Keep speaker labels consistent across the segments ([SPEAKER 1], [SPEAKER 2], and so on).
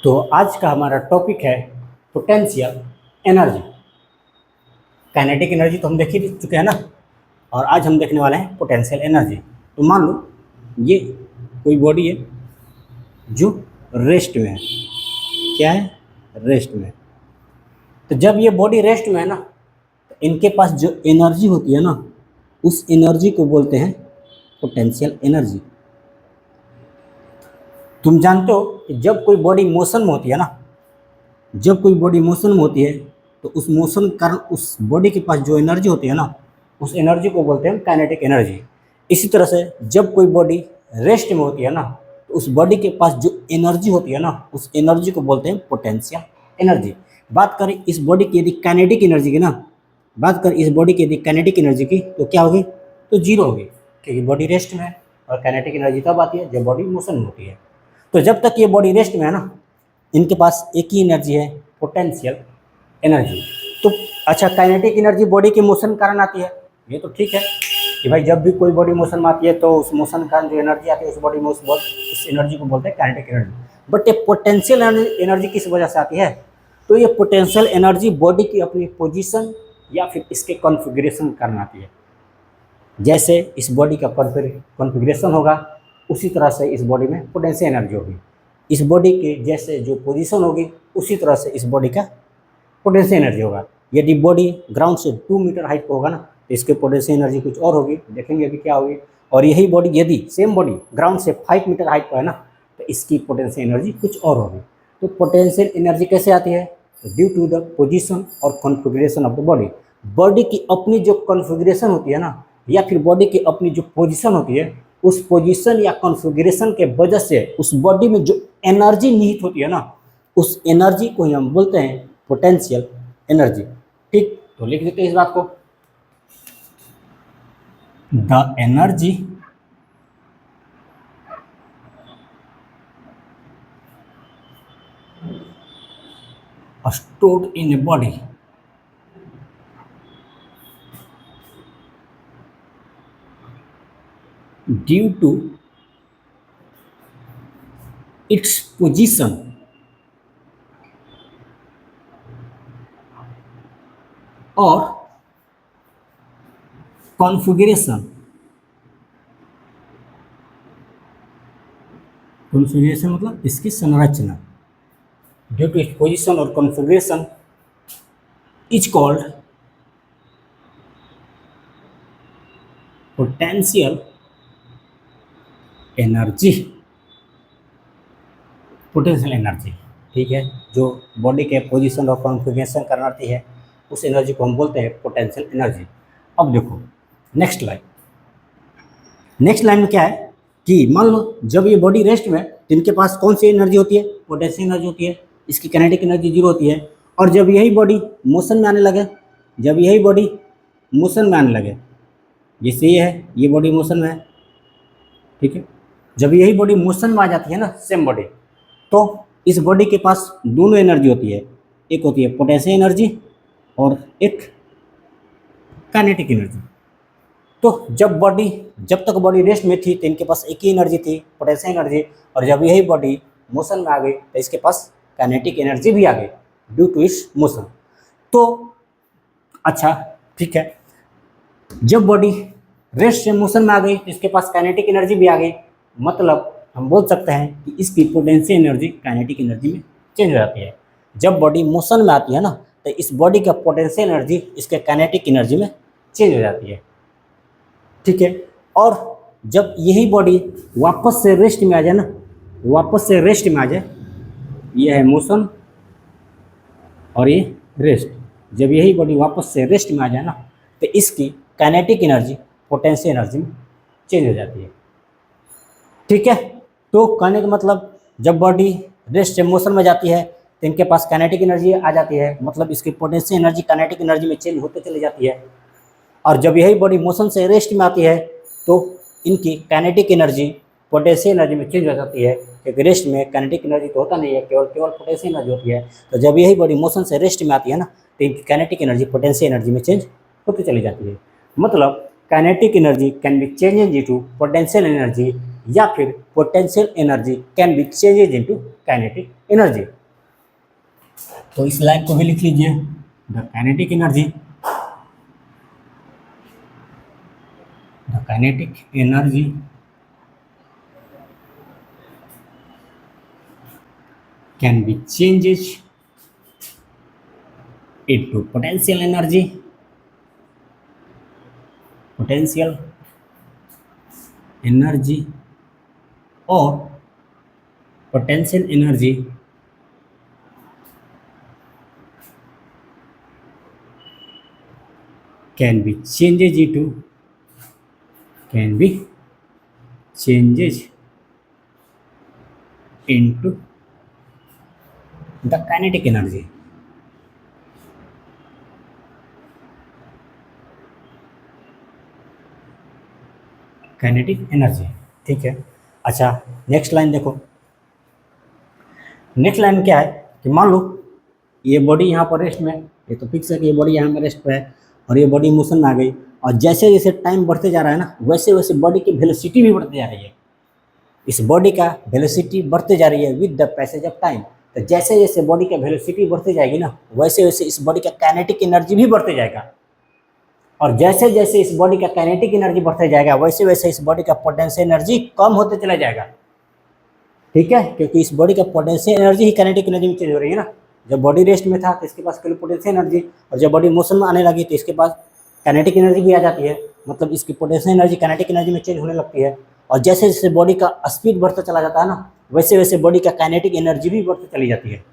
[SPEAKER 1] तो आज का हमारा टॉपिक है पोटेंशियल एनर्जी। काइनेटिक एनर्जी तो हम देख ही चुके हैं ना, और आज हम देखने वाले हैं पोटेंशियल एनर्जी। तो मान लो ये कोई बॉडी है जो रेस्ट में है। क्या है? रेस्ट में। तो जब ये बॉडी रेस्ट में है ना, तो इनके पास जो एनर्जी होती है ना, उस एनर्जी को बोलते हैं पोटेंशियल एनर्जी। तुम जानते हो कि जब कोई बॉडी मोशन में होती है ना, जब कोई बॉडी मोशन में होती है तो उस मोशन के कारण उस बॉडी के पास जो एनर्जी होती है ना, उस एनर्जी को बोलते हैं काइनेटिक एनर्जी। इसी तरह से जब कोई बॉडी रेस्ट में होती है ना, तो उस बॉडी के पास जो एनर्जी होती है ना, उस एनर्जी को बोलते हैं पोटेंशियल एनर्जी। बात करें इस बॉडी की यदि काइनेटिक एनर्जी की ना, बात करें इस बॉडी की यदि काइनेटिक एनर्जी की, तो क्या होगी? तो जीरो होगी, क्योंकि बॉडी रेस्ट में है। और काइनेटिक एनर्जी तब आती है जब बॉडी मोशन में होती है। तो जब तक ये बॉडी रेस्ट में है ना, इनके पास एक ही एनर्जी है, पोटेंशियल एनर्जी। तो अच्छा, काइनेटिक एनर्जी बॉडी के मोशन के कारण आती है, ये तो ठीक है कि भाई जब भी कोई बॉडी मोशन में आती है तो उस मोशन के कारण जो एनर्जी आती है उस बॉडी में उस एनर्जी को बोलते हैं काइनेटिक एनर्जी। बट ये पोटेंशियल एनर्जी किस वजह से आती है? तो ये पोटेंशियल एनर्जी बॉडी की अपनी पोजीशन या फिर इसके कॉन्फ़िगरेशन के कारण आती है। जैसे इस बॉडी का कॉन्फ़िगरेशन होगा, उसी तरह से इस बॉडी में पोटेंशियल एनर्जी होगी। इस बॉडी के जैसे जो पोजीशन होगी, उसी तरह से इस बॉडी का पोटेंशियल एनर्जी होगा। यदि बॉडी ग्राउंड से 2 मीटर हाइट पर होगा ना, तो इसके पोटेंशियल एनर्जी कुछ और होगी, देखेंगे अभी क्या होगी। और यही बॉडी यदि सेम बॉडी ग्राउंड से 5 मीटर हाइट पर है ना, तो इसकी पोटेंशियल एनर्जी कुछ और होगी। तो पोटेंशियल एनर्जी कैसे आती है? ड्यू टू द पोजीशन और configuration of the body. Body की अपनी जो कॉन्फ़िगरेशन होती है ना, या फिर बॉडी की अपनी जो पोजीशन होती है, उस पोजीशन या कॉन्फ़िगरेशन के वजह से उस बॉडी में जो एनर्जी निहित होती है ना, उस एनर्जी को ही हम बोलते हैं पोटेंशियल एनर्जी। ठीक, तो लिख देते हैं इस बात को। The energy stored in a body due to its position और कॉन्फ़िगरेशन। कॉन्फ़िगरेशन मतलब इसकी संरचना। ड्यू टू इट्स पोजीशन और configuration is called potential energy. Potential energy, ठीक है, जो बॉडी के पोजीशन और कॉन्फ़िगरेशन करती है, उस एनर्जी को हम बोलते हैं पोटेंशियल एनर्जी। अब देखो नेक्स्ट लाइन। नेक्स्ट लाइन में क्या है कि मान लो जब ये बॉडी रेस्ट में, तो इनके पास कौन सी एनर्जी होती है? पोटेंशियल एनर्जी होती है। इसकी काइनेटिक एनर्जी जीरो होती है। और जब यही बॉडी मोशन में आने लगे, जब यही बॉडी मोशन में आने लगे, जैसे ये है, ये बॉडी मोशन में है, ठीक है, जब यही बॉडी मोशन में आ जाती है ना, सेम बॉडी, तो इस बॉडी के पास दोनों एनर्जी होती है। एक होती है पोटेंशियल एनर्जी और एक काइनेटिक एनर्जी। तो जब तक बॉडी रेस्ट में थी तो इनके पास एक ही एनर्जी थी, पोटेंशियल एनर्जी। और जब यही बॉडी मोशन में आ गई तो इसके पास काइनेटिक एनर्जी भी आ गई ड्यू टू इट्स मोशन। तो अच्छा ठीक है, जब बॉडी रेस्ट से मोशन में आ गई तो इसके पास काइनेटिक एनर्जी भी आ गई। मतलब हम बोल सकते हैं कि इसकी पोटेंशियल एनर्जी काइनेटिक एनर्जी में चेंज हो जाती है। जब बॉडी मोशन में आती है ना, तो इस बॉडी का पोटेंशियल एनर्जी इसके काइनेटिक एनर्जी में चेंज हो जाती है, ठीक है। और जब यही बॉडी वापस से रेस्ट में आ जाए ना, वापस से रेस्ट में आ जाए, ये है मोशन और ये रेस्ट, जब यही बॉडी वापस से रेस्ट में आ जाए ना, तो इसकी काइनेटिक एनर्जी पोटेंशियल एनर्जी में चेंज हो जाती है, ठीक है। तो कहने का मतलब जब बॉडी रेस्ट से मोशन में जाती है तो इनके पास काइनेटिक एनर्जी आ जाती है, मतलब इसकी पोटेंशियल एनर्जी काइनेटिक एनर्जी में चेंज होते चली जाती है। और जब यही बॉडी मोशन से रेस्ट में आती है तो इनकी काइनेटिक एनर्जी पोटेंशियल एनर्जी में चेंज हो जाती है, क्योंकि रेस्ट में काइनेटिक एनर्जी तो होता नहीं है, केवल पोटेंशियल एनर्जी होती है। तो जब यही बॉडी मोशन से रेस्ट में आती है ना, तो इनकी काइनेटिक एनर्जी पोटेंशियल एनर्जी में चेंज होती चली जाती है। मतलब kinetic energy can be change due to potential energy या फिर potential energy can be changes into kinetic energy. तो इस लाइन को भी लिख लीजिए, the kinetic energy, the kinetic energy can be changes into potential energy, potential energy or potential energy can be changes into, can be changes into the kinetic energy। Kinetic energy, ठीक है। अच्छा next line देखो, next line क्या है कि मान लो ये body यहाँ पर रेस्ट में, ये तो फिक्स है कि ये बॉडी यहाँ में रेस्ट पे है और ये बॉडी मोशन में आ गई, और जैसे जैसे टाइम बढ़ते जा रहा है ना, वैसे वैसे बॉडी की वेलोसिटी भी बढ़ती जा रही है। इस बॉडी का वेलोसिटी बढ़ते जा रही है with the passage of time. तो जैसे जैसे बॉडी का वेलोसिटी बढ़ती जाएगी ना, वैसे वैसे इस बॉडी का काइनेटिक एनर्जी भी बढ़ते जाएगा, और जैसे जैसे इस बॉडी का काइनेटिक एनर्जी बढ़ते जाएगा, वैसे वैसे इस बॉडी का पोटेंशियल एनर्जी कम होते चला जाएगा, ठीक है। क्योंकि इस बॉडी का पोटेंशियल एनर्जी ही काइनेटिक एनर्जी में चेंज हो रही है ना। जब बॉडी रेस्ट में था तो इसके पास केवल पोटेंशियल एनर्जी, और जब बॉडी मोशन में आने लगी तो इसके पास काइनेटिक एनर्जी भी आ जाती है, मतलब इसकी पोटेंशियल एनर्जी काइनेटिक एनर्जी में चेंज होने लगती है। और जैसे जैसे बॉडी का स्पीड बढ़ता चला जाता है ना, वैसे वैसे बॉडी का काइनेटिक एनर्जी भी बढ़ती चली जाती है।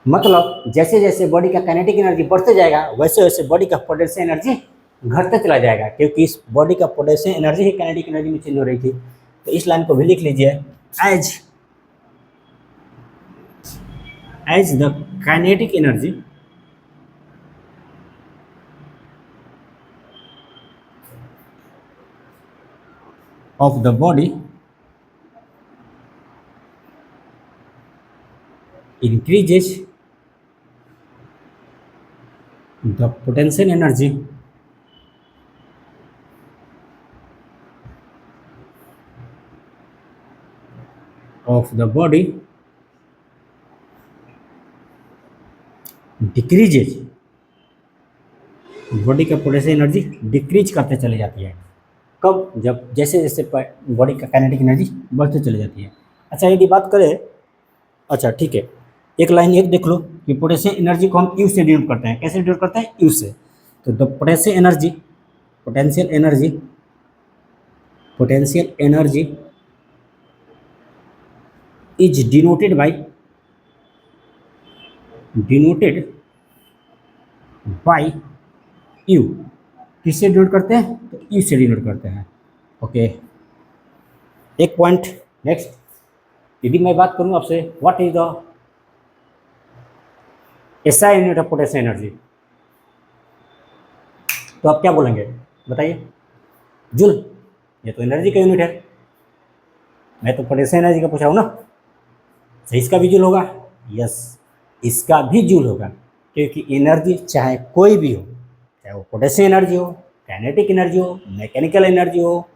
[SPEAKER 1] मतलब जैसे जैसे बॉडी का काइनेटिक एनर्जी बढ़ते जाएगा, वैसे वैसे बॉडी का पोटेंशियल एनर्जी घटते चला जाएगा, क्योंकि इस बॉडी का पोटेंशियल एनर्जी ही काइनेटिक एनर्जी में चेंज हो रही थी। तो इस लाइन को भी लिख लीजिए, as the kinetic energy of the body increases, the potential energy of the body decreases, body का पोटेंशियल एनर्जी डिक्रीज करते चले जाती है। कब? जब जैसे जैसे बॉडी का काइनेटिक एनर्जी बढ़ते चली जाती है। अच्छा यदि बात करें, अच्छा ठीक है, एक लाइन एक देख लो कि पोटेंशियल एनर्जी को हम यू से डिनोट करते हैं। कैसे डिनोट करते हैं? यू से। तो the potential energy, potential energy, potential energy is denoted by, denoted by you. किससे डिनोट करते हैं? तो यू से डिनोट करते हैं। ओके, एक पॉइंट नेक्स्ट, यदि मैं बात करूं आपसे what is the SI unit of potential energy, तो आप क्या बोलेंगे बताइए? जूल। ये तो एनर्जी का यूनिट है, मैं तो पोटेंशियल एनर्जी का पूछा हूं ना, तो इसका भी जूल होगा। यस, इसका भी जूल होगा, क्योंकि एनर्जी चाहे कोई भी हो, चाहे वो पोटेंशियल एनर्जी हो, काइनेटिक एनर्जी हो, मैकेनिकल एनर्जी हो,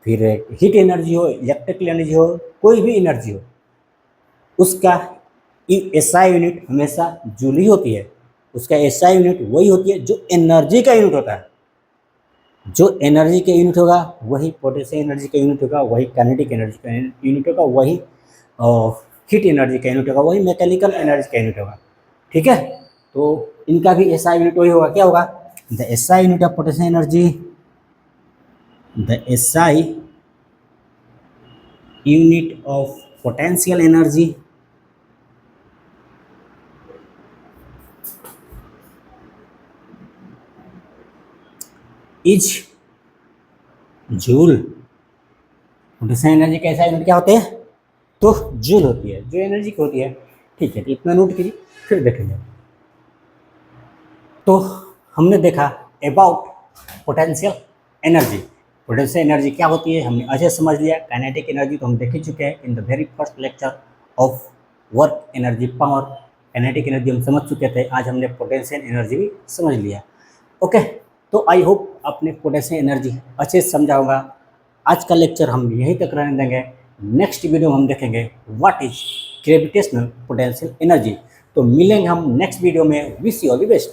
[SPEAKER 1] फिर हीट एनर्जी हो, इलेक्ट्रिकल एनर्जी हो, कोई भी एनर्जी हो, उसका एसआई यूनिट हमेशा जूल ही होती है। उसका एसआई यूनिट वही होती है जो एनर्जी का यूनिट होता है। जो एनर्जी का यूनिट होगा वही पोटेंशियल एनर्जी का यूनिट होगा, वही काइनेटिक एनर्जी का यूनिट होगा, वही हीट एनर्जी का यूनिट होगा, वही मैकेनिकल एनर्जी का यूनिट होगा। ठीक है, तो इनका भी एसआई यूनिट वही होगा। क्या होगा? The SI unit of potential energy, the SI unit of potential energy is joule. Potential energy का एसआई यूनिट क्या होते हैं? तो जूल होती है, जो एनर्जी की होती है। ठीक है, तो इतना नोट कीजिए, फिर देखेंगे। तो हमने देखा about potential energy. Potential energy क्या होती है हमने अच्छे समझ लिया। काइनेटिक एनर्जी तो हम देख ही चुके हैं in the very first lecture of work energy power. Kinetic energy हम समझ चुके थे, आज हमने पोटेंशियल एनर्जी भी समझ लिया। ओके, तो आई होप आपने पोटेंशियल एनर्जी अच्छे से समझा होगा। आज का लेक्चर हम यहीं तक रहने देंगे। नेक्स्ट वीडियो में हम देखेंगे what is gravitational potential energy. तो मिलेंगे हम नेक्स्ट वीडियो में। Wish you all the best.